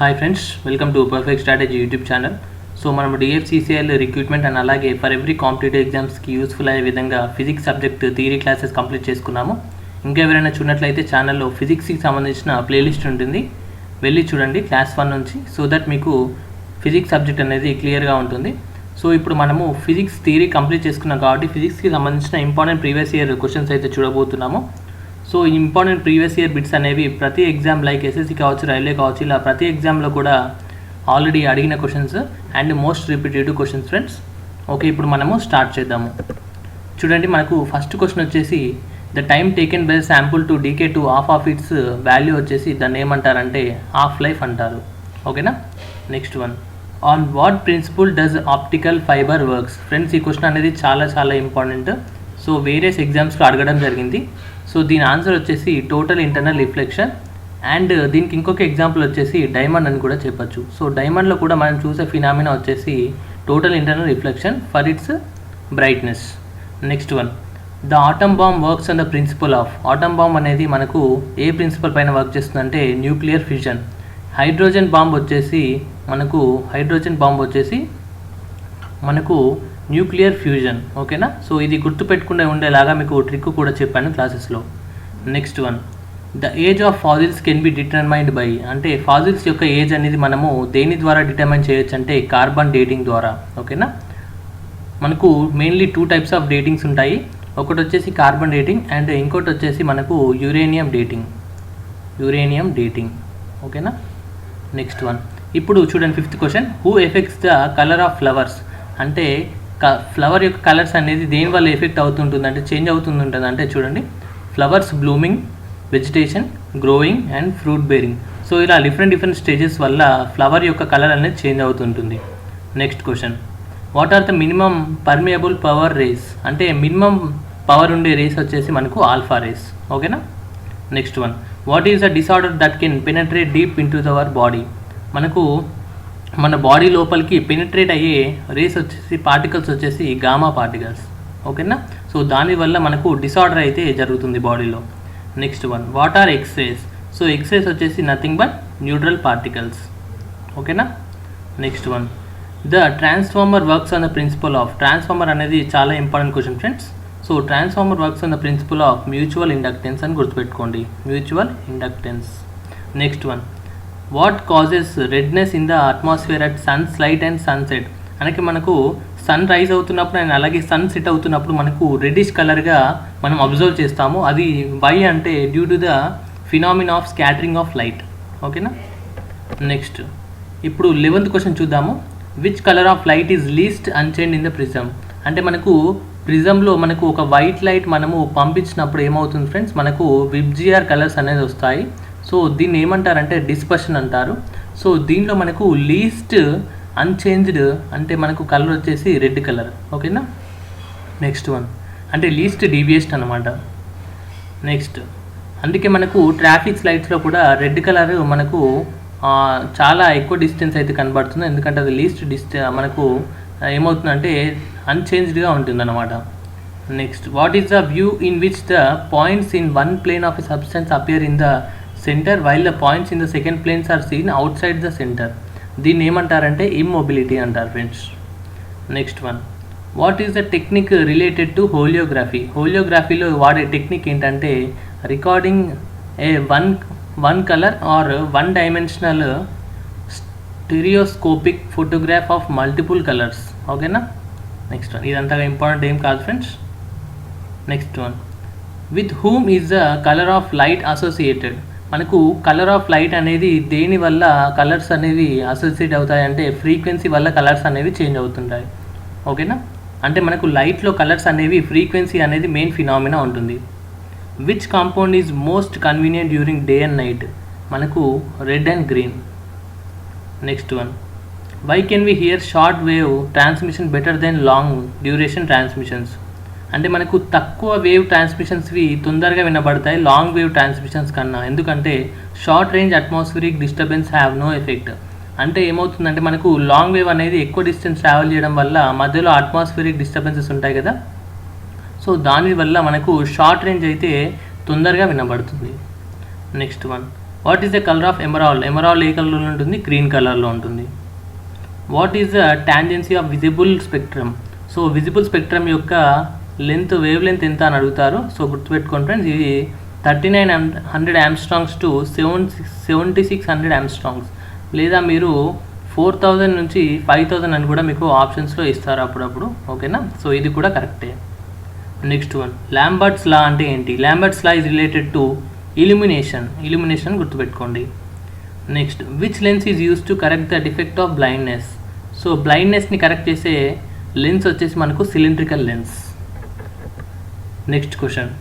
Hi friends, welcome to perfect strategy YouTube channel. So మనం డిఎఫ్సిసిఎల్ recruitment and అలాగే for every competitive ఎగ్జామ్స్కి useful అయ్యే విధంగా physics subject theory classes complete చేసుకున్నాము. ఇంకా ఎవరైనా చూడనట్లయితే ఛానల్లో ఫిజిక్స్కి సంబంధించిన ప్లేలిస్ట్ ఉంటుంది, వెళ్ళి చూడండి క్లాస్ 1 నుంచి, సో దట్ మీకు ఫిజిక్స్ సబ్జెక్ట్ అనేది క్లియర్గా ఉంటుంది. సో ఇప్పుడు మనము ఫిజిక్స్ థియరీ కంప్లీట్ చేసుకున్నాం కాబట్టి ఫిజిక్స్కి సంబంధించిన ఇంపార్టెంట్ ప్రీవియస్ ఇయర్ క్వశ్చన్స్ అయితే చూడబోతున్నాము. So important previous year bits అనేవి ప్రతి ఎగ్జామ్ లైక్ ఎస్ఎస్సి కావచ్చు, రైల్వే కావచ్చు, ఇలా ప్రతి ఎగ్జామ్లో కూడా ఆల్రెడీ అడిగిన questions and most repeated questions friends. Okay, ఇప్పుడు మనము స్టార్ట్ చేద్దాము. చూడండి, మనకు ఫస్ట్ క్వశ్చన్ వచ్చేసి the time taken by sample to decay to of its value వచ్చేసి దాన్ని ఏమంటారంటే హాఫ్ లైఫ్ అంటారు. ఓకేనా. Next one, on what principle does optical fibre works. Friends, ఈ క్వశ్చన్ అనేది చాలా ఇంపార్టెంట్. సో వేరియస్ ఎగ్జామ్స్లో అడగడం జరిగింది. సో దీని ఆన్సర్ వచ్చేసి టోటల్ ఇంటర్నల్ రిఫ్లెక్షన్, అండ్ దీనికి ఇంకొక ఎగ్జాంపుల్ వచ్చేసి డైమండ్ అని కూడా చెప్పచ్చు. సో డైమండ్లో కూడా మనం చూసే ఫినామినా వచ్చేసి total internal reflection for its brightness. Next one, the atom bomb works on the principle of. Atom bomb అనేది మనకు ఏ ప్రిన్సిపల్ పైన వర్క్ చేస్తుందంటే న్యూక్లియర్ ఫ్యూజన్. హైడ్రోజన్ బాంబ్ వచ్చేసి మనకు న్యూక్లియర్ ఫ్యూజన్. ఓకేనా. సో ఇది గుర్తుపెట్టుకుంటే ఉండేలాగా మీకు ట్రిక్ కూడా చెప్పాను క్లాసెస్లో. Next one, the age of fossils can be determined by. అంటే ఫాజిల్స్ యొక్క ఏజ్ అనేది మనము దేని ద్వారా డిటర్మైన్ చేయొచ్చు అంటే కార్బన్ డేటింగ్ ద్వారా. ఓకేనా. మనకు మెయిన్లీ 2 టైప్స్ ఆఫ్ డేటింగ్స్ ఉంటాయి. ఒకటి వచ్చేసి కార్బన్ డేటింగ్ అండ్ ఇంకోటి వచ్చేసి మనకు యురేనియం డేటింగ్. ఓకేనా. నెక్స్ట్ వన్, ఇప్పుడు చూడండి fifth question, who effects the colour of flowers. అంటే ఫ్లవర్ యొక్క కలర్స్ అనేది దేనివల్ల ఎఫెక్ట్ అవుతుంటుంది అంటే చేంజ్ అవుతుంటుంది అంటే చూడండి, flowers blooming, vegetation, growing and fruit bearing. So ఇలా డిఫరెంట్ స్టేజెస్ వల్ల ఫ్లవర్ యొక్క కలర్ అనేది చేంజ్ అవుతుంటుంది. Next question, what are the minimum permeable power rays. అంటే మినిమం పవర్ ఉండే రేస్ వచ్చేసి మనకు ఆల్ఫా రేస్. ఓకేనా. Next one, what is the disorder that can penetrate deep in to our body. మనకు మన బాడీ లోపలికి పెనిట్రేట్ అయ్యే రేస్ వచ్చేసి పార్టికల్స్ వచ్చేసి గామా పార్టికల్స్. ఓకేనా. సో దానివల్ల మనకు డిసార్డర్ అయితే జరుగుతుంది బాడీలో. Next one, what are X rays. So X rays వచ్చేసి నథింగ్ బట్ న్యూట్రల్ పార్టికల్స్. ఓకేనా. Next one, the transformer works on the principle of. Transformer అనేది చాలా important question friends. So transformer works on the principle of mutual inductance అని గుర్తుపెట్టుకోండి, mutual inductance. Next one, what causes redness in the atmosphere at suns light and sunset. అంటే మనకు sunrise అవుతున్నప్పుడు and అలాగే sunset అవుతున్నప్పుడు మనకు reddish కలర్గా మనం అబ్జర్వ్ చేస్తాము. అది వై అంటే due to the phenomena of scattering of light. ఓకేనా. నెక్స్ట్, ఇప్పుడు 11th క్వశ్చన్ చూద్దాము. Which colour of light is least unchanged in the prism. అంటే మనకు ప్రిజంలో మనకు ఒక వైట్ లైట్ మనము పంపించినప్పుడు ఏమవుతుంది ఫ్రెండ్స్, మనకు విబ్జిఆర్ కలర్స్ అనేది వస్తాయి. సో దీన్ని ఏమంటారంటే డిస్పర్షన్ అంటారు. సో దీంట్లో మనకు లీస్ట్ అన్చేంజ్డ్ అంటే మనకు కలర్ వచ్చేసి రెడ్ కలర్. ఓకేనా. నెక్స్ట్ వన్, అంటే లీస్ట్ డీవియేషన్ అనమాట. నెక్స్ట్, అందుకే మనకు ట్రాఫిక్ లైట్స్లో కూడా రెడ్ కలర్ మనకు చాలా ఎక్కువ డిస్టెన్స్ అయితే కనబడుతుంది, ఎందుకంటే అది లీస్ట్ మనకు ఏమవుతుందంటే అన్చేంజ్డ్గా ఉంటుంది అనమాట. Next, what is the view in which the points in one plane of a substance appear in the centre while the points in the second planes are seen outside the centre. దీన్ని ఏమంటారంటే immobility అంటారు friends. Next one, what is the technique related to holography. హోలియోగ్రఫీలో వాడే technique ఏంటంటే recording a one colour or one dimensional stereoscopic photograph of multiple colours. ఓకేనా. Next one, ఇదంతగా important ఏం కాదు friends. Next one, with whom is the colour of light associated. మనకు colour of light అనేది దేని వల్ల కలర్స్ అనేవి associate అవుతాయి అంటే ఫ్రీక్వెన్సీ వల్ల కలర్స్ అనేవి చేంజ్ అవుతుంటాయి. ఓకేనా. అంటే మనకు లైట్లో కలర్స్ అనేవి ఫ్రీక్వెన్సీ అనేది మెయిన్ ఫినామినా ఉంటుంది. Which compound is most convenient during day and night. మనకు red and green. Next one, why can we hear short wave transmission better than long duration transmissions. అంటే మనకు తక్కువ వేవ్ ట్రాన్స్మిషన్స్వి తొందరగా వినబడతాయి long wave transmissions కన్నా, ఎందుకంటే short range atmospheric disturbance have no effect. అంటే ఏమవుతుందంటే మనకు లాంగ్ వేవ్ అనేది ఎక్కువ డిస్టెన్స్ ట్రావెల్ చేయడం వల్ల మధ్యలో అట్మాస్ఫిరిక్ డిస్టర్బెన్సెస్ ఉంటాయి కదా, సో దానివల్ల మనకు షార్ట్ రేంజ్ అయితే తొందరగా వినబడుతుంది. Next one, what is the colour of emerald? Emerald ఏ కలర్లో ఉంటుంది? గ్రీన్ కలర్లో ఉంటుంది. What is the tangency of visible spectrum? So visible spectrum యొక్క లెంత్, వేవ్ లెంత్ ఎంత అని అడుగుతారు. సో గుర్తుపెట్టుకోండి ఫ్రెండ్స్, ఇది 3900 ఆమ్స్ట్రాంగ్స్ టు 7600 ఆమ్స్ట్రాంగ్స్, లేదా మీరు 4000 నుంచి 5000 అని కూడా మీకు ఆప్షన్స్లో ఇస్తారు అప్పుడప్పుడు. ఓకేనా? సో ఇది కూడా కరెక్టే. నెక్స్ట్ వన్, లాంబర్ట్స్ లా అంటే ఏంటి? Lambert's law is related to illumination గుర్తుపెట్టుకోండి. Next, which lens is use to correct the defect of blindness? So బ్లైండ్నెస్ని కరెక్ట్ చేసే లెన్స్ వచ్చేసి మనకు cylindrical lens. Next question,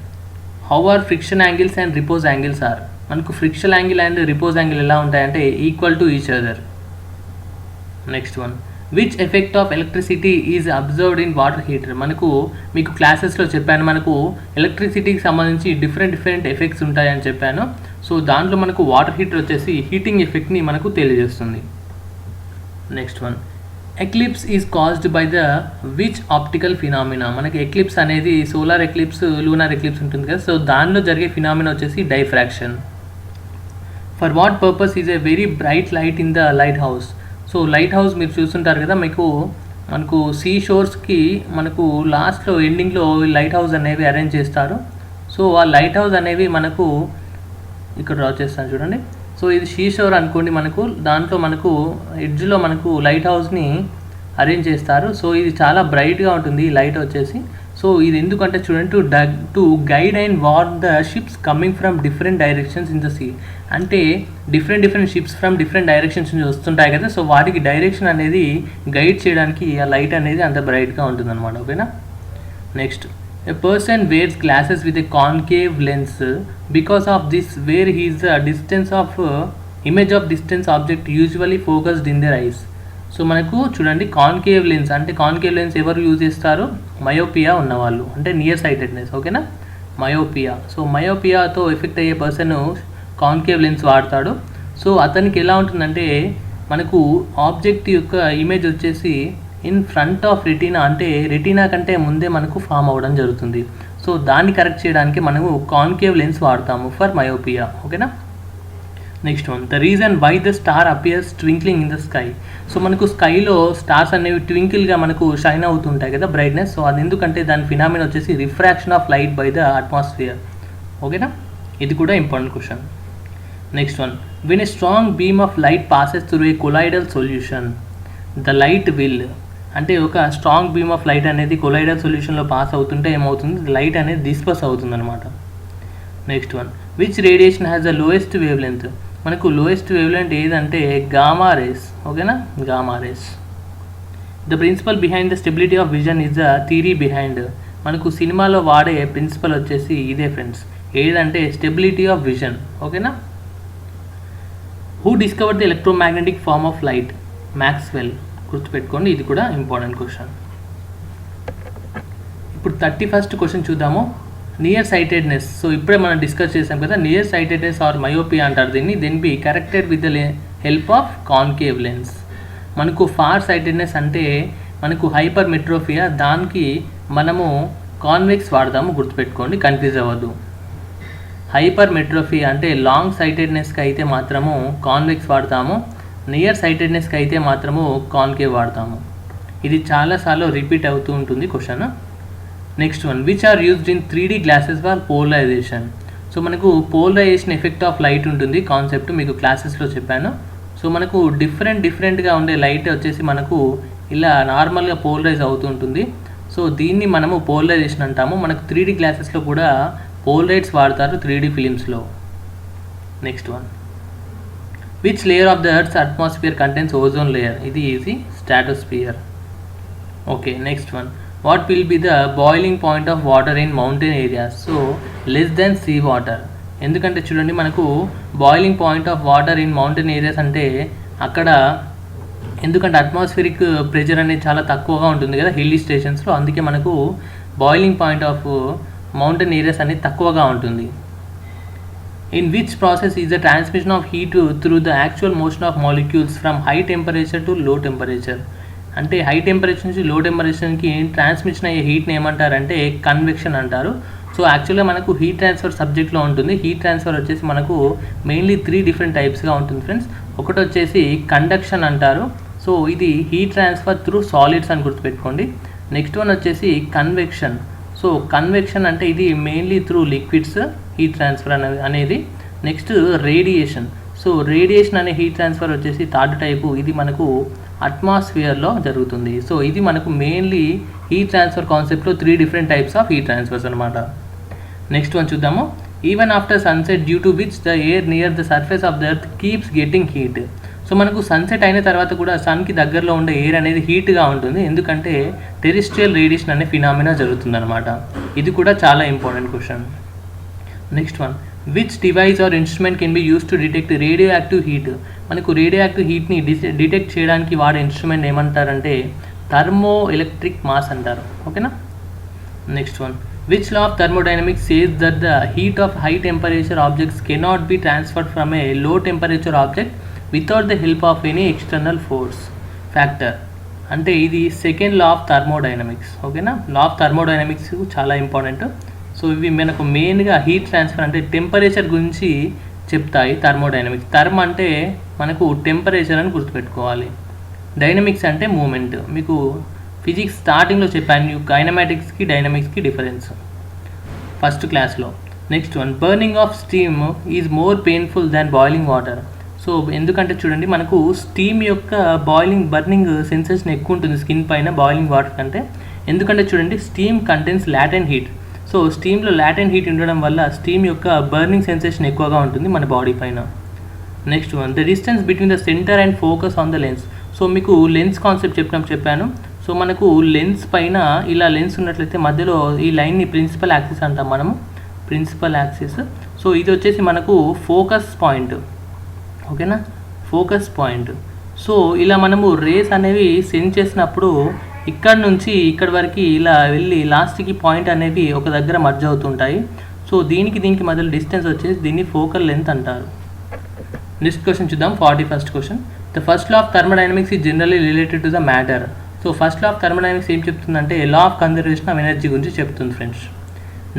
how are friction angles and repose angles are? మనకు friction angle and repose angle ఎలా ఉంటాయంటే equal to each other. Next one, which effect of electricity is observed in water heater? మీకు క్లాసెస్లో చెప్పాను, మనకు ఎలక్ట్రిసిటీకి సంబంధించి different effects ఉంటాయని చెప్పాను. సో దాంట్లో మనకు వాటర్ హీటర్ వచ్చేసి హీటింగ్ ఎఫెక్ట్ని మనకు తెలియజేస్తుంది. Next one, eclipse is caused by the which optical phenomena? మనకి ఎక్లిప్స్ అనేది సోలార్ ఎక్లిప్స్, లూనార్ ఎక్లిప్స్ ఉంటుంది కదా. సో దానిలో జరిగే ఫినామినా వచ్చేసి diffraction. For what purpose is a very bright light in the light house? So light house మీరు చూస్తుంటారు కదా, మనకు సీ షోర్స్కి మనకు లాస్ట్లో ఎండింగ్లో లైట్ హౌస్ అనేవి అరేంజ్ చేస్తారు. సో ఆ లైట్ హౌస్ అనేవి మనకు ఇక్కడ డ్రా చేస్తాను చూడండి. సో ఇది సీ షోర్ అనుకోండి, దాంట్లో మనకు ఎడ్జ్లో మనకు లైట్ హౌస్ని అరేంజ్ చేస్తారు. సో ఇది చాలా బ్రైట్గా ఉంటుంది ఈ లైట్ వచ్చేసి. సో ఇది ఎందుకంటే చూడండి, to guide and warn the ships coming from different directions in the sea. అంటే different ships from different directions నుంచి వస్తుంటాయి కదా. సో వాటికి డైరెక్షన్ అనేది గైడ్ చేయడానికి ఆ లైట్ అనేది అంత బ్రైట్గా ఉంటుంది అనమాట. ఓకేనా? Next, a person wears glasses with a concave lens because of this where he's the distance of image of distance object usually focused in their eyes. So మనకు చూడండి, కాన్కేవ్ లెన్స్ అంటే కాన్కేవ్ లెన్స్ ఎవరు use చేస్తారు? Myopia ఉన్నవాళ్ళు, అంటే near sightedness. ఓకేనా? Myopia. So మయోపియాతో effect అయ్యే పర్సన్ కాన్కేవ్ లెన్స్ వాడతాడు. సో అతనికి ఎలా ఉంటుందంటే మనకు ఆబ్జెక్ట్ యొక్క ఇమేజ్ వచ్చేసి ఇన్ ఫ్రంట్ ఆఫ్ రెటీనా, అంటే రెటీనా కంటే ముందే మనకు ఫామ్ అవ్వడం జరుగుతుంది. సో దాన్ని కరెక్ట్ చేయడానికి మనము కాన్కేవ్ లెన్స్ వాడతాము ఫర్ మయోపియా. ఓకేనా? Next one, the reason why the star appears twinkling in the sky? So మనకు స్కైలో స్టార్స్ అనేవి ట్వింకిల్గా మనకు షైన్ అవుతుంటాయి కదా, బ్రైట్నెస్. సో అది ఎందుకంటే దాని ఫినామినా వచ్చేసి refraction of light by the atmosphere. ఓకేనా? ఇది కూడా important question. Next one, when a strong beam of light passes through a colloidal solution the light will, అంటే ఒక స్ట్రాంగ్ బీమ్ ఆఫ్ లైట్ అనేది కొలైడల్ సొల్యూషన్లో పాస్ అవుతుంటే ఏమవుతుంది? Light అనేది disperse అవుతుంది అనమాట. Next one, which radiation has the lowest wave length? మనకు lowest wave length ఏదంటే గామా రేస్. ఓకేనా? Gamma rays. The principal behind the stability of vision is the theory behind. మనకు సినిమాలో వాడే ప్రిన్సిపల్ వచ్చేసి ఇదే ఫ్రెండ్స్, ఏదంటే స్టెబిలిటీ ఆఫ్ విజన్. ఓకేనా? Who discovered the electromagnetic form of light? Maxwell. గుర్తుపెట్టుకోండి, ఇది కూడా ఇంపార్టెంట్ క్వశ్చన్. ఇప్పుడు 31st క్వశ్చన్ చూద్దాము. Near sightedness. సో ఇప్పుడే మనం డిస్కస్ చేసాం కదా, నియర్ సైటెడ్నెస్ ఆర్ మయోపియా అంటారు దీన్ని. Then be corrected with the help of concave lens. మనకు ఫార్ సైటెడ్నెస్ అంటే మనకు హైపర్ మెట్రోపియా, దానికి మనము కాన్వెక్స్ వాడదాము. గుర్తుపెట్టుకోండి, కన్ఫ్యూజ్ అవ్వద్దు. హైపర్ మెట్రోపియా అంటే లాంగ్ సైటెడ్నెస్కి అయితే మాత్రము కాన్వెక్స్ వాడతాము, నియర్ సైటెడ్నెస్కి అయితే మాత్రము కాన్కేవ్ వాడతాము. ఇది చాలాసార్లు రిపీట్ అవుతూ ఉంటుంది question. Next one, which are used in 3D glasses for polarisation? So మనకు పోలరైజేషన్ ఎఫెక్ట్ ఆఫ్ లైట్ ఉంటుంది కాన్సెప్ట్, మీకు క్లాసెస్లో చెప్పాను. సో మనకు డిఫరెంట్గా ఉండే లైట్ వచ్చేసి మనకు ఇలా నార్మల్గా పోలరైజ్ అవుతూ ఉంటుంది. సో దీన్ని మనము పోలరైజేషన్ అంటాము. మనకు 3D గ్లాసెస్లో కూడా పోలరైడ్స్ వాడతారు 3D ఫిలిమ్స్లో. Next one, which layer of the earth's atmosphere contains ozone layer? ఇది easy, stratosphere. Okay, next one, what will be the boiling point of water in mountain areas? So less than sea water. ఎందుకంటే చూడండి, మనకు boiling point of water in mountain areas అంటే అక్కడ ఎందుకంటే atmospheric pressure అనేది చాలా తక్కువగా ఉంటుంది కదా హిల్లీ స్టేషన్స్లో, అందుకే మనకు boiling point of mountain areas అనేది తక్కువగా ఉంటుంది. In which process is the transmission of heat through the actual motion of molecules from high temperature to low temperature? అంటే హై టెంపరేచర్ నుంచి లో టెంపరేచర్కి ట్రాన్స్మిషన్ అయ్యే హీట్ని ఏమంటారంటే కన్వెక్షన్ అంటారు. సో యాక్చువల్గా మనకు హీట్ ట్రాన్స్ఫర్ సబ్జెక్ట్లో ఉంటుంది. హీట్ ట్రాన్స్ఫర్ వచ్చేసి మనకు మెయిన్లీ 3 డిఫరెంట్ టైప్స్గా ఉంటుంది ఫ్రెండ్స్. ఒకటి వచ్చేసి కండక్షన్ అంటారు. సో ఇది హీట్ ట్రాన్స్ఫర్ త్రూ సాలిడ్స్ అని గుర్తుపెట్టుకోండి. నెక్స్ట్ వన్ వచ్చేసి కన్వెక్షన్. సో కన్వెక్షన్ అంటే ఇది mainly through liquids heat transfer అనేది. Next radiation. సో రేడియేషన్ అనే హీట్ ట్రాన్స్ఫర్ వచ్చేసి థర్డ్ టైపు. ఇది మనకు అట్మాస్ఫియర్లో జరుగుతుంది. సో ఇది మనకు మెయిన్లీ హీట్ ట్రాన్స్ఫర్ కాన్సెప్ట్లో 3 different types of heat transfers అనమాట. నెక్స్ట్ వన్ చూద్దాము. Even after sunset due to which the air near the surface of the earth keeps getting heat. So మనకు sunset అయిన తర్వాత కూడా సన్కి దగ్గరలో ఉండే ఎయిర్ అనేది హీట్గా ఉంటుంది. ఎందుకంటే టెరిస్ట్రియల్ రేడియేషన్ అనే ఫినామినా జరుగుతుందన్నమాట. ఇది కూడా చాలా important question. Next one, which device or instrument can be use to detect radioactive heat. మనకు రేడియో యాక్టివ్ హీట్ని డిటెక్ట్ చేయడానికి వాడే ఇన్స్ట్రుమెంట్ ఏమంటారంటే థర్మో ఎలక్ట్రిక్ మాస్ అంటారు. ఓకేనా. Next one, which law of thermodynamics says that the heat of high temperature objects cannot be transferred from a low temperature object without the help of any external force factor. అంటే ఇది second law of thermodynamics. ఓకేనా. లా of thermodynamics చాలా important. So ఇవి మనకు మెయిన్గా heat transfer అంటే temperature గురించి చెప్తాయి. థర్మోడైనమిక్స్, థర్మ్ అంటే మనకు టెంపరేచర్ అని గుర్తుపెట్టుకోవాలి. డైనమిక్స్ అంటే మూమెంట్. మీకు ఫిజిక్స్ స్టార్టింగ్లో చెప్పాను కైనమాటిక్స్కి డైనమిక్స్కి డిఫరెన్స్ ఫస్ట్ క్లాస్లో. Next one, burning of steam is more painful than boiling water. So ఎందుకంటే చూడండి మనకు స్టీమ్ యొక్క బర్నింగ్ సెన్సేషన్ ఎక్కువ ఉంటుంది స్కిన్ పైన బాయిలింగ్ వాటర్ కంటే. ఎందుకంటే చూడండి steam contains latent heat. So స్టీమ్లో లాటెంట్ హీట్ ఉండడం వల్ల స్టీమ్ యొక్క బర్నింగ్ సెన్సేషన్ ఎక్కువగా ఉంటుంది మన బాడీ పైన. Next one, the distance between the centre and focus on the lens. So మీకు లెన్స్ కాన్సెప్ట్ చెప్పాను. సో మనకు లెన్స్ పైన ఇలా లెన్స్ ఉన్నట్లయితే మధ్యలో ఈ లైన్ని ప్రిన్సిపల్ యాక్సిస్ అంటాం మనము, ప్రిన్సిపల్ యాక్సిస్. సో ఇది వచ్చేసి మనకు ఫోకస్ పాయింట్. ఓకేనా, ఫోకస్ పాయింట్. సో ఇలా మనము రేస్ అనేవి సెండ్ చేసినప్పుడు ఇక్కడ నుంచి ఇక్కడి వరకు ఇలా వెళ్ళి లాస్ట్కి పాయింట్ అనేవి ఒక దగ్గర మర్జ్ అవుతుంటాయి. సో దీనికి మధ్యలో డిస్టెన్స్ వచ్చేసి దీన్ని ఫోకల్ లెంత్ అంటారు. నెక్స్ట్ క్వశ్చన్ చూద్దాం. 41st question, the first law of thermodynamics is generally related to the matter. So first law of thermodynamics ఏం చెప్తుందంటే లా ఆఫ్ కన్జర్వేషన్ ఆఫ్ ఎనర్జీ గురించి చెప్తుంది friends.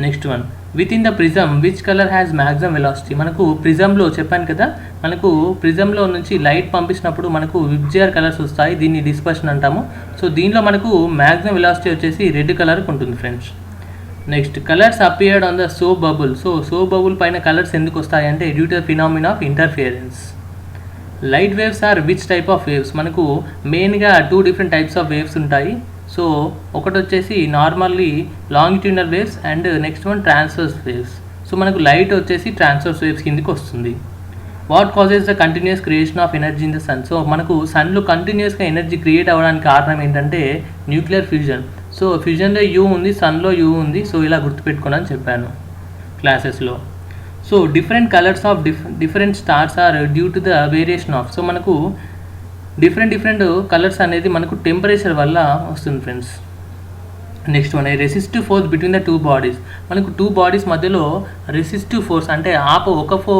Next one, with in the prism which colour has maximum velocity. మనకు ప్రిజంలో చెప్పాను కదా, మనకు ప్రిజంలో నుంచి light పంపించినప్పుడు మనకు విబ్జిఆర్ కలర్స్ వస్తాయి. దీన్ని డిస్పర్షన్ అంటాము. సో దీనిలో మనకు మ్యాక్సిమం వెలాసిటీ వచ్చేసి రెడ్ కలర్కి ఉంటుంది friends. Next, colours appeared on the soap bubble. So soap bubble పైన కలర్స్ ఎందుకు వస్తాయి అంటే due to the phenomena of interference. Light waves are which type of waves. మనకు మెయిన్గా 2 డిఫరెంట్ టైప్స్ ఆఫ్ వేవ్స్ ఉంటాయి. సో ఒకటి వచ్చేసి normally longitudinal waves and next one transverse waves. So మనకు లైట్ వచ్చేసి ట్రాన్స్వర్స్ వేవ్స్ కిందకి వస్తుంది. What causes the continuous creation of energy in the sun. So మనకు సన్లో కంటిన్యూస్గా ఎనర్జీ క్రియేట్ అవ్వడానికి కారణం ఏంటంటే న్యూక్లియర్ ఫ్యూజన్. సో ఫ్యూజన్లో యూ ఉంది, సన్లో యూ ఉంది. సో ఇలా గుర్తుపెట్టుకోండి అని చెప్పాను క్లాసెస్లో. So different colours of different stars are due to the variation of. So మనకు డిఫరెంట్ కలర్స్ అనేది మనకు టెంపరేచర్ వల్ల వస్తుంది friends. Next one, resistive force between the 2 bodies. మనకు 2 బాడీస్ మధ్యలో రెసిస్టివ్ ఫోర్స్ అంటే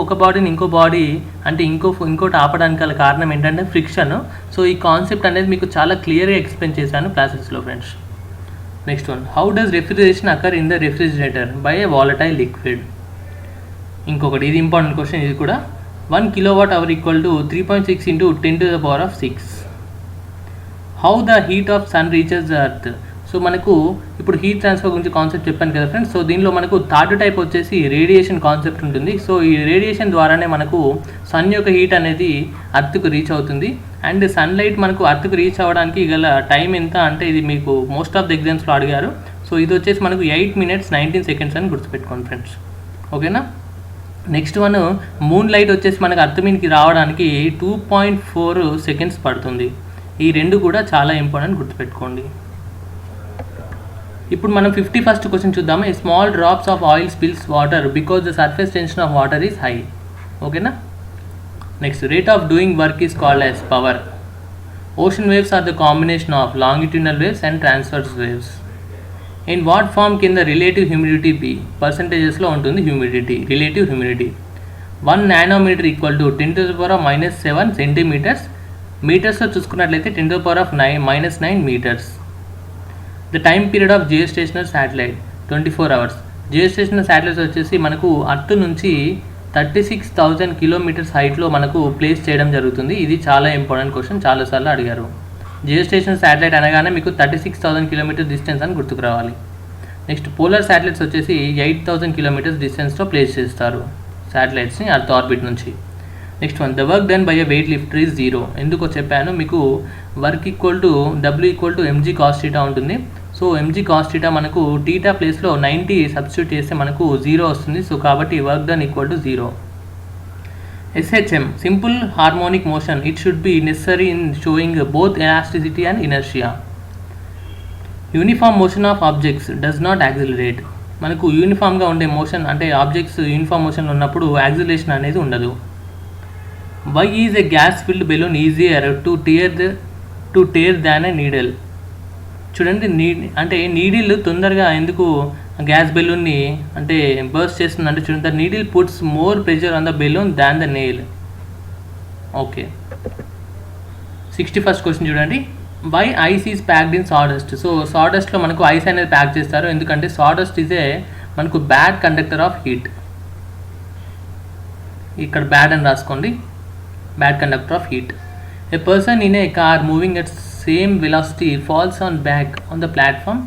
ఒక బాడీని ఇంకో బాడీ అంటే ఇంకోటి ఆపడానికి గల కారణం ఏంటంటే ఫ్రిక్షన్. సో ఈ కాన్సెప్ట్ అనేది మీకు చాలా క్లియర్గా ఎక్స్ప్లెయిన్ చేశాను క్లాసెస్లో friends. Next one, how does refrigeration occur in the refrigerator by a volatile liquid. ఇంకొకటి, ఇది ఇంపార్టెంట్ క్వశ్చన్. ఇది కూడా 1 kWh equal to 3.6 × 10⁻⁶. How the heat of sun reaches the earth. So మనకు ఇప్పుడు హీట్ ట్రాన్స్ఫర్ గురించి concept చెప్పాను కదా friends. So దీనిలో మనకు థర్డ్ టైప్ వచ్చేసి రేడియేషన్ కాన్సెప్ట్ ఉంటుంది. సో ఈ రేడియేషన్ ద్వారానే మనకు సన్ యొక్క హీట్ అనేది అర్త్కు రీచ్ అవుతుంది. అండ్ సన్లైట్ మనకు అర్త్కు రీచ్ అవ్వడానికి గల టైం ఎంత అంటే ఇది మీకు మోస్ట్ ఆఫ్ ద ఎగ్జామ్స్లో అడిగారు. సో ఇది వచ్చేసి మనకు 8 minutes 19 seconds అని గుర్తుపెట్టుకోండి ఫ్రెండ్స్. ఓకేనా. నెక్స్ట్ వన్, మూన్ లైట్ వచ్చేసి మనకు అర్త్ మీదకి రావడానికి 2.4 seconds పడుతుంది. ఈ రెండు కూడా చాలా ఇంపార్టెంట్, గుర్తుపెట్టుకోండి. ఇప్పుడు మనం 51st క్వశ్చన్ చూద్దాము. A small drops of oil spills water because the surface tension of water is high. ఓకేనా. Next, rate of doing work is called as power. Ocean waves are the combination of longitudinal waves and transverse waves. In what form కింద relative humidity be. పర్సంటేజెస్లో ఉంటుంది humidity, relative humidity. 1 nanometer equal to 10⁻⁻7 centimeters. మీటర్స్లో చూసుకున్నట్లయితే 10⁻⁻9 meters. The time period of geostationary satellite 24 hours. Geostationary satellites వచ్చేసి మనకు earth నుంచి 36,000 kilometres హైట్లో మనకు ప్లేస్ చేయడం జరుగుతుంది. ఇది చాలా ఇంపార్టెంట్ క్వశ్చన్, చాలాసార్లు అడిగారు. జియోస్టేషనరీ శాటిలైట్ అనగానే మీకు 36,000 కిలోమీటర్ డిస్టెన్స్ అని గుర్తుకు రావాలి. నెక్స్ట్ పోలార్ శాటిలైట్స్ వచ్చేసి 8,000 కిలోమీటర్స్ డిస్టెన్స్లో ప్లేస్ చేస్తారు శాటిలైట్స్ని అర్త్ ఆర్బిట్ నుంచి. Next one, the work done by a weight lifter is 0. ఎందుకో చెప్పాను మీకు. వర్క్ W = mg cos θ ఉంటుంది. సో mg cos θ మనకు టీటా ప్లేస్లో 90 సబ్స్టిట్యూట్ చేస్తే మనకు 0 వస్తుంది. సో కాబట్టి work done = 0. SHM, simple harmonic motion. It should be necessary in sowing both elasticity and inertia. Uniform motion of objects does not accelerate. మనకు యూనిఫామ్గా ఉండే motion అంటే ఆబ్జెక్ట్స్ యూనిఫామ్ మోషన్లో ఉన్నప్పుడు యాక్సిలరేషన్ అనేది ఉండదు. Why is a gas filled balloon easier to tear than a needle. చూడండి, needle తొందరగా ఎందుకు గ్యాస్ బెలూన్ని అంటే బర్స్ట్ చేస్తుంది అంటే చూడండి, the needle puts more pressure on the balloon than the nail. Okay, 61st question చూడండి. Why ice is packed in sawdust. So సాడస్ట్లో మనకు ఐస్ అనేది ప్యాక్ చేస్తారు ఎందుకంటే సాడస్ట్ ఈజ్ ఏ మనకు బ్యాడ్ కండక్టర్ ఆఫ్ హీట్. ఇక్కడ బ్యాడ్ అని రాసుకోండి, bad conductor of heat. A person in a car moving at same velocity falls on back on the platform.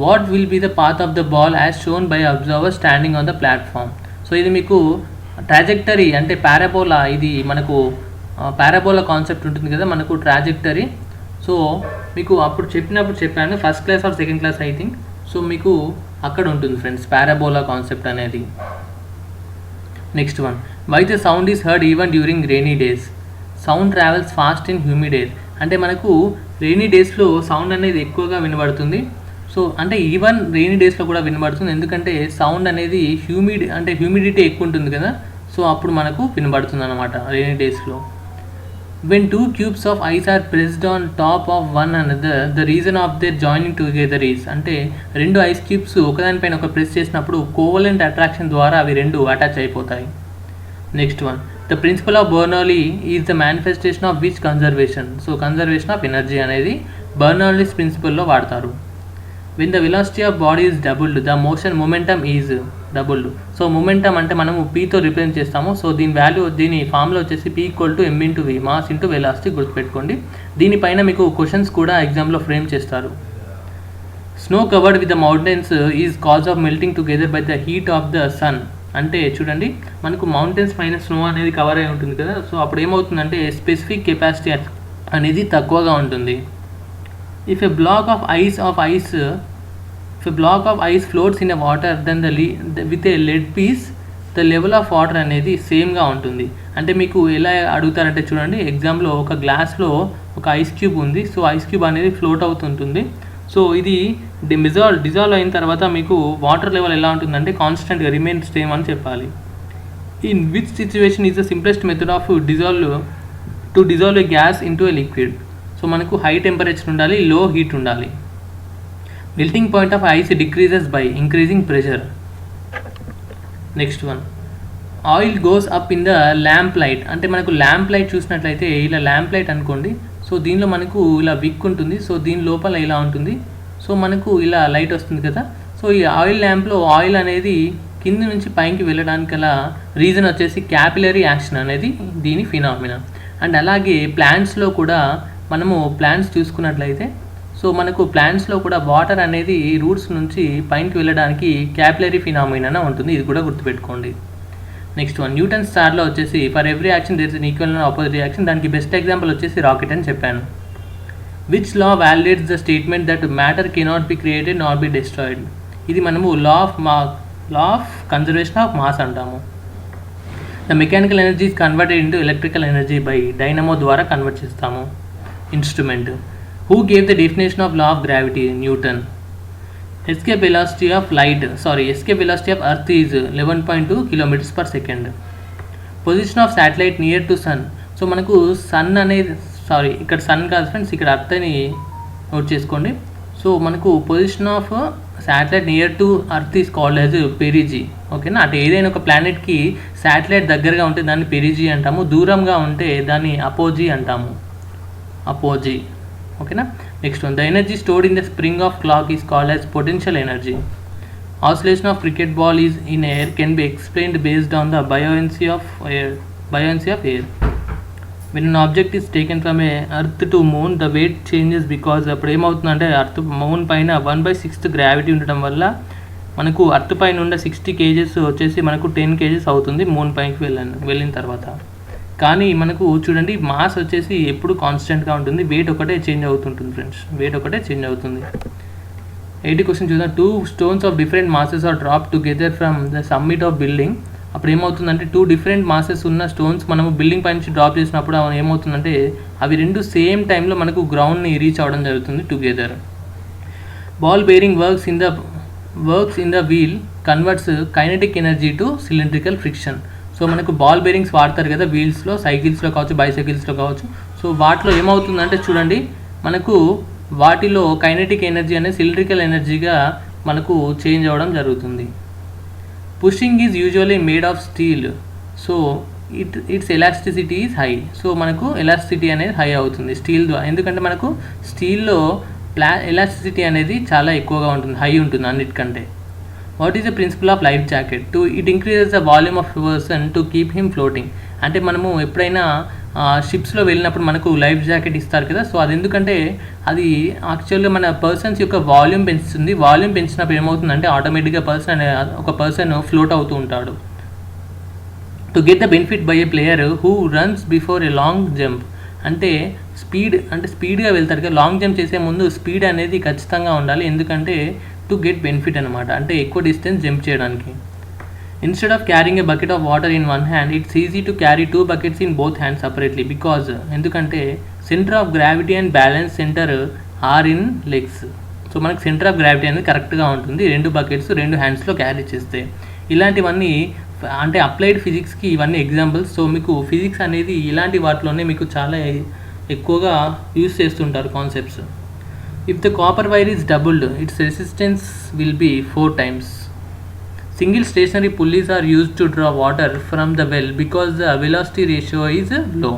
What will be the path of the ball as shown by observer standing on the platform? So ఇది మీకు trajectory అంటే parabola, ఇది మనకు parabola concept ఉంటుంది కదా మనకు trajectory. So మీకు అప్పుడు చెప్పాను first class or second class I think. So మీకు అక్కడ ఉంటుంది ఫ్రెండ్స్ పారాబోలా కాన్సెప్ట్ అనేది. Next one, why the sound is heard even during rainy days. Sound travels fast in humid air. అంటే మనకు రెయినీ డేస్లో సౌండ్ అనేది ఎక్కువగా వినబడుతుంది. సో అంటే ఈవెన్ రెయినీ డేస్లో కూడా వినబడుతుంది ఎందుకంటే సౌండ్ అనేది హ్యూమిడిటీ ఎక్కువ ఉంటుంది కదా. సో అప్పుడు మనకు వినబడుతుంది అనమాట రెయినీ డేస్లో. When 2 cubes of ice are pressed on top of one another the reason of their joining together is. అంటే 2 ఐస్ క్యూబ్స్ ఒకదానిపైన ఒక ప్రెస్ చేసినప్పుడు కోవలెంట్ అట్రాక్షన్ ద్వారా అవి 2 అటాచ్ అయిపోతాయి. Next one, the principle of Bernoulli is the manifestation of which conservation. So conservation of energy అనేది Bernoulli's ప్రిన్సిపల్లో వాడతారు. When the velocity of body is doubled the momentum is doubled. So momentum అంటే మనము పీతో represent చేస్తాము. So దీని ఫామ్లో వచ్చేసి P = m/v, mass into velocity గుర్తుపెట్టుకోండి. దీనిపైన మీకు క్వశ్చన్స్ కూడా ఎగ్జామ్లో ఫ్రేమ్ చేస్తారు. Snow covered with the mountains is cause of melting together by the heat of the sun. అంటే చూడండి మనకు మౌంటైన్స్ పైన స్నో అనేది కవర్ అయి ఉంటుంది కదా. సో అప్పుడు ఏమవుతుందంటే స్పెసిఫిక్ కెపాసిటీ అనేది తక్కువగా ఉంటుంది. If a block of ice floats in a water then with a lead piece the level of water అనేది సేమ్గా ఉంటుంది. అంటే మీకు ఎలా అడుగుతారంటే చూడండి, ఎగ్జామ్లో ఒక గ్లాస్లో ఒక ఐస్ క్యూబ్ ఉంది. సో ఐస్ క్యూబ్ అనేది ఫ్లోట్ అవుతుంటుంది. సో ఇది డిజాల్వ్ అయిన తర్వాత మీకు వాటర్ లెవెల్ ఎలా ఉంటుందంటే కాన్స్టెంట్గా రిమైన్ సేమ్ అని చెప్పాలి. In which situation is the simplest method of dissolve A gas into A liquid. So మనకు హై టెంపరేచర్ ఉండాలి, లో హీట్ ఉండాలి. Melting point of ice decreases by increasing pressure. Next one, oil goes up in the lamp light. అంటే మనకు lamp light చూసినట్లయితే ఇలా lamp light అనుకోండి. So దీనిలో మనకు ఇలా విక్ ఉంటుంది. సో దీని లోపల ఇలా ఉంటుంది. సో మనకు ఇలా లైట్ వస్తుంది కదా. సో ఈ ఆయిల్ ల్యాంప్లో ఆయిల్ అనేది కింద నుంచి పైకి వెళ్ళడానికి గల రీజన్ వచ్చేసి క్యాపిలరీ యాక్షన్ అనేది దీని ఫినామినా. అండ్ అలాగే ప్లాంట్స్లో కూడా మనము ప్లాంట్స్ చూసుకున్నట్లయితే సో మనకు ప్లాంట్స్లో కూడా వాటర్ అనేది రూట్స్ నుంచి పైకి వెళ్ళడానికి క్యాపిలరీ ఫినామినా ఉంటుంది. ఇది కూడా గుర్తుపెట్టుకోండి. నెక్స్ట్ వన్, న్యూటన్ స్టార్లో వచ్చేసి for every action there is an equal and opposite reaction. దానికి బెస్ట్ ఎగ్జాంపుల్ వచ్చేసి రాకెట్ అని చెప్పాను. Which law validates the statement that matter cannot be created not be destroyed. ఇది మనము law of conservation of mass అంటాము. The mechanical energy is converted into electrical energy by dynamo ద్వారా convert చేస్తాము. Instrument. Who gave the definition of law of gravity? Newton. escape velocity of earth is 11.2 kilometers per second. Position of satellite near to sun. So మనకు sun అనేది ఇక్కడ sun కాదు friends, ఇక్కడ earth అని note చేసుకోండి. So మనకు position of satellite near to earth is called as perigee. ఓకేనా. అంటే ఏదైనా ఒక ప్లానెట్కి శాటిలైట్ దగ్గరగా ఉంటే దాన్ని పెరిజీ అంటాము, దూరంగా ఉంటే దాన్ని అపోజీ అంటాము. ఓకేనా. Next one, the energy stored in the spring of clock is called as potential energy. Oscillation of cricket ball is in air can be explained based on the buoyancy of air. When an object is taken from a earth to moon, the weight changes because అప్పుడు ఏమవుతుందంటే earth moon పైన 1/6 gravity ఉండటం వల్ల మనకు earth పైన ఉన్న 60 kgs వచ్చేసి మనకు 10 kgs అవుతుంది మూన్ పైకి వెళ్ళిన తర్వాత. కానీ మనకు చూడండి మాస్ వచ్చేసి ఎప్పుడు కాన్స్టెంట్గా ఉంటుంది, వెయిట్ ఒకటే చేంజ్ అవుతుంటుంది ఫ్రెండ్స్, వెయిట్ ఒకటే చేంజ్ అవుతుంది. 80 క్వశ్చన్ చూద్దాం. 2 stones of different masses are dropped together from the summit of building. అప్పుడు ఏమవుతుందంటే 2 different masses ఉన్న స్టోన్స్ మనము బిల్డింగ్ పై నుంచి డ్రాప్ చేసినప్పుడు ఏమవుతుందంటే అవి రెండు సేమ్ టైంలో మనకు గ్రౌండ్ని రీచ్ అవ్వడం జరుగుతుంది together. Ball bearing works in the wheel converts kinetic energy to cylindrical friction. So మనకు బాల్ బేరింగ్స్ వాడతారు కదా వీల్స్లో, సైకిల్స్లో కావచ్చు, బైసైకిల్స్లో కావచ్చు. సో వాటిలో ఏమవుతుందంటే చూడండి మనకు వాటిలో కైనెటిక్ ఎనర్జీ అనేది సిలిండ్రికల్ ఎనర్జీగా మనకు చేంజ్ అవ్వడం జరుగుతుంది. Pushing is usually made of steel, so it's elasticity is high. So మనకు ఎలాస్టిసిటీ అనేది హై అవుతుంది స్టీల్ ద్వారా, ఎందుకంటే మనకు స్టీల్లో ఎలాస్టిసిటీ అనేది చాలా ఎక్కువగా ఉంటుంది, హై ఉంటుంది అన్నిటికంటే. What is the principle of life jacket? It increases the volume of person to keep him floating. అంటే మనము ఎప్పుడైనా షిప్స్లో వెళ్ళినప్పుడు మనకు లైఫ్ జాకెట్ ఇస్తారు కదా, సో అది ఎందుకంటే అది యాక్చువల్గా మన పర్సన్స్ యొక్క వాల్యూమ్ పెంచుతుంది. వాల్యూమ్ పెంచినప్పుడు ఏమవుతుందంటే ఆటోమేటిక్గా ఒక పర్సన్ ఫ్లోట్ అవుతూ ఉంటాడు. To get the benefit by A player who runs before a long jump. అంటే స్పీడ్గా వెళ్తారు కదా, లాంగ్ జంప్ చేసే ముందు స్పీడ్ అనేది ఖచ్చితంగా ఉండాలి, ఎందుకంటే టు గెట్ బెనిఫిట్ అనమాట, అంటే ఎక్కువ డిస్టెన్స్ జంప్ చేయడానికి. Instead of carrying a bucket of water in one hand, it's easy to carry 2 buckets in both hands separately because ఎందుకంటే centre of gravity and balance centre are in legs. So మనకు centre of gravity అనేది కరెక్ట్గా ఉంటుంది 2 buckets 2 హ్యాండ్స్లో carry చేస్తే. ఇలాంటివన్నీ అంటే applied ఫిజిక్స్కి ఇవన్నీ examples. So మీకు ఫిజిక్స్ అనేది ఇలాంటి వాటిలోనే మీకు చాలా ఎక్కువగా యూస్ చేస్తుంటారు concepts. If the copper wire is doubled its resistance will be 4 times. Single stationary pulleys are used to draw water from the well because the velocity ratio is low.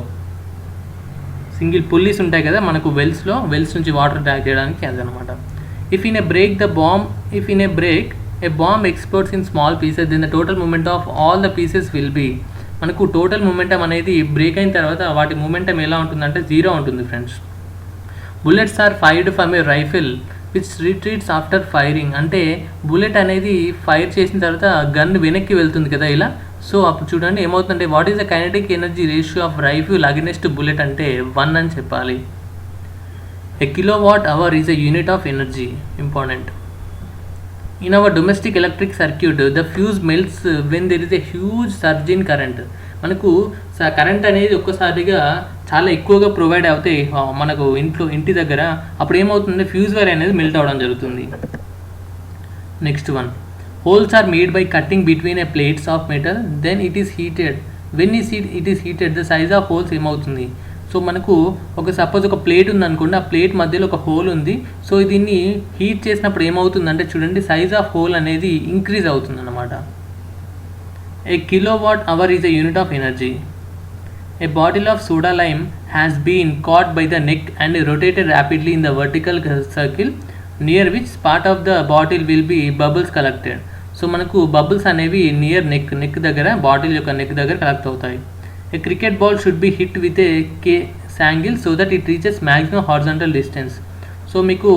Single pulleys ఉంటాయి కదా మనకు wells నుంచి water drag చేయడానికి అదనమాట. If in a break a bomb explodes in small pieces then the total moment of all the pieces will be. మనకు total momentum అనేది break అయిన తర్వాత వాటి మూమెంటం ఎలా ఉంటుందంటే 0 ఉంటుంది friends. Bullets are fired from a rifle which retreats after firing. అంటే bullet అనేది ఫైర్ చేసిన తర్వాత గన్ వెనక్కి వెళ్తుంది కదా ఇలా. సో అప్పుడు చూడండి ఏమవుతుందంటే what is the kinetic energy ratio of rifle against bullet అంటే 1 అని చెప్పాలి. A kilowatt hour is a unit of energy, important. In our domestic electric circuit the fuse melts when there is a huge surge in current. మనకు current అనేది ఒక్కసారిగా చాలా ఎక్కువగా provide అవుతాయి మనకు ఇంటి దగ్గర, అప్పుడు ఏమవుతుంది ఫ్యూజ్ వైర్ అనేది మెల్ట్ అవ్వడం జరుగుతుంది. Next one, holes are made by cutting between a plates of metal then it is heated. When it is heated the size of holes ఏమవుతుంది. సో మనకు సపోజ్ ఒక ప్లేట్ ఉందనుకోండి, ఆ ప్లేట్ మధ్యలో ఒక హోల్ ఉంది. సో దీన్ని హీట్ చేసినప్పుడు ఏమవుతుందంటే చూడండి సైజ్ ఆఫ్ హోల్ అనేది ఇంక్రీజ్ అవుతుంది అన్నమాట. A kilowatt hour is a unit of energy. A bottle of soda lime has been caught by the neck and rotated rapidly in the vertical circle near which part of the bottle will be bubbles collected. So మనకు bubbles అనేవి near neck దగ్గర, bottle యొక్క neck దగ్గర collect అవుతాయి. A cricket ball should be hit with a case angle so that it reaches maximum horizontal distance. So మీకు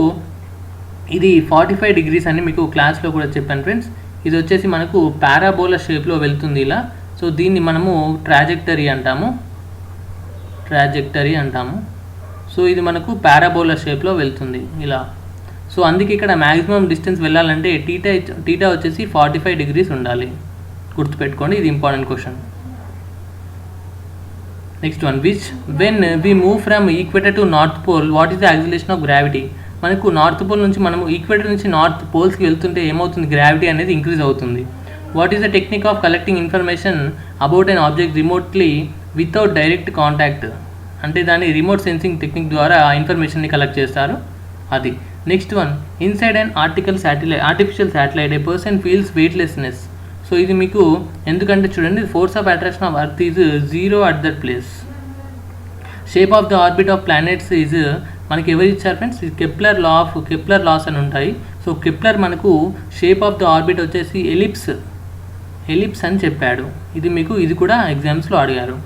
ఇది 45 degrees అని మీకు క్లాస్లో కూడా చెప్పాను ఫ్రెండ్స్. ఇది వచ్చేసి మనకు పారాబోలా షేప్లో వెళ్తుంది ఇలా. సో దీన్ని మనము ట్రాజెక్టరీ అంటాము. సో ఇది మనకు పారాబోలా షేప్లో వెళ్తుంది ఇలా. సో అందుకే ఇక్కడ మ్యాక్సిమం డిస్టెన్స్ వెళ్ళాలంటే టీటా వచ్చేసి 45 degrees ఉండాలి, గుర్తుపెట్టుకోండి, ఇది important question. Next one, when we move from equator to north pole what is the acceleration of gravity. మనకు నార్త్ పోల్ నుంచి మనము ఈక్వేటర్ నుంచి నార్త్ పోల్స్కి వెళ్తుంటే ఏమవుతుంది, గ్రావిటీ అనేది ఇంక్రీజ్ అవుతుంది. What is the technique of collecting information about an object remotely without direct contact. అంటే దాన్ని రిమోట్ సెన్సింగ్ టెక్నిక్ ద్వారా ఆ ఇన్ఫర్మేషన్ని కలెక్ట్ చేస్తారు అది. Next one, inside and artificial satellite a person feels weightlessness. So ఇది మీకు ఎందుకంటే చూడండి force of attraction of earth is 0 at that place. Shape of the orbit of planets is మనకి ఎవరు ఇచ్చారు ఫ్రెండ్స్, కెప్లర్ లాస్ అని ఉంటాయి. సో కెప్లర్ మనకు షేప్ ఆఫ్ ద ఆర్బిట్ వచ్చేసి ఎలిప్స్ అని చెప్పాడు. ఇది కూడా ఎగ్జామ్స్లో అడిగారు.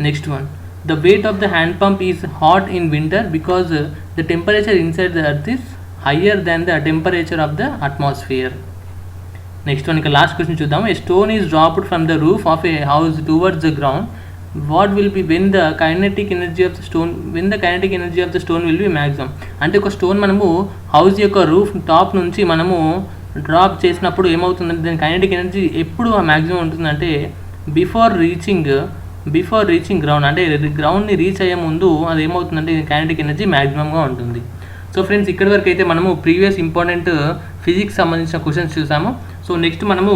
Next one, the weight of the hand pump is hot in winter because the temperature inside the earth is higher than the temperature of the atmosphere. Next one, ఇక last question చూద్దాం. A stone is dropped from the roof of a house towards the ground, what will be when the kinetic energy of the stone will be maximum. అంటే ఒక stone మనము house యొక్క roof top నుంచి మనము drop చేసినప్పుడు ఏమవుతుందంటే దాని kinetic energy ఎప్పుడు మ్యాక్సిమం ఉంటుందంటే బిఫోర్ రీచింగ్ గ్రౌండ్, అంటే గ్రౌండ్ని రీచ్ అయ్యే ముందు అది ఏమవుతుందంటే కైనెటిక్ ఎనర్జీ మ్యాక్సిమంగా ఉంటుంది. సో ఫ్రెండ్స్, ఇక్కడి వరకు అయితే మనము ప్రీవియస్ ఇంపార్టెంట్ ఫిజిక్స్ సంబంధించిన క్వశ్చన్స్ చూసాము. సో నెక్స్ట్ మనము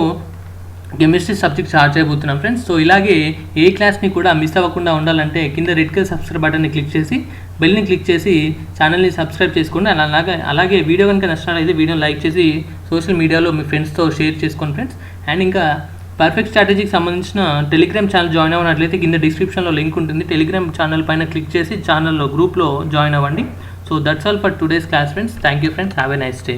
కెమిస్ట్రీ సబ్జెక్ట్ స్టార్ట్ చేయబోతున్నాం ఫ్రెండ్స్. సో ఇలాగే ఏ క్లాస్ని కూడా మిస్ అవ్వకుండా ఉండాలంటే కింద రెడ్ కలర్ సబ్స్క్రైబ్ బటన్ని క్లిక్ చేసి బెల్ని క్లిక్ చేసి ఛానల్ని సబ్స్క్రైబ్ చేసుకోండి. అలాగే వీడియో కనుక నచ్చినట్లయితే వీడియోని లైక్ చేసి సోషల్ మీడియాలో మీ ఫ్రెండ్స్తో షేర్ చేసుకోండి ఫ్రెండ్స్. అండ్ ఇంకా పర్ఫెక్ట్ స్ట్రాటజీకి సంబంధించిన టెలిగ్రామ్ ఛానల్ జాయిన్ అవ్వనట్లయితే కింద డిస్క్రిప్షన్లో లింక్ ఉంటుంది. టెలిగ్రామ్ ఛానల్ పైన క్లిక్ చేసి ఛానల్లో గ్రూప్లో జాయిన్ అవ్వండి. So that's all for today's class friends. Thank you friends. Have a nice day.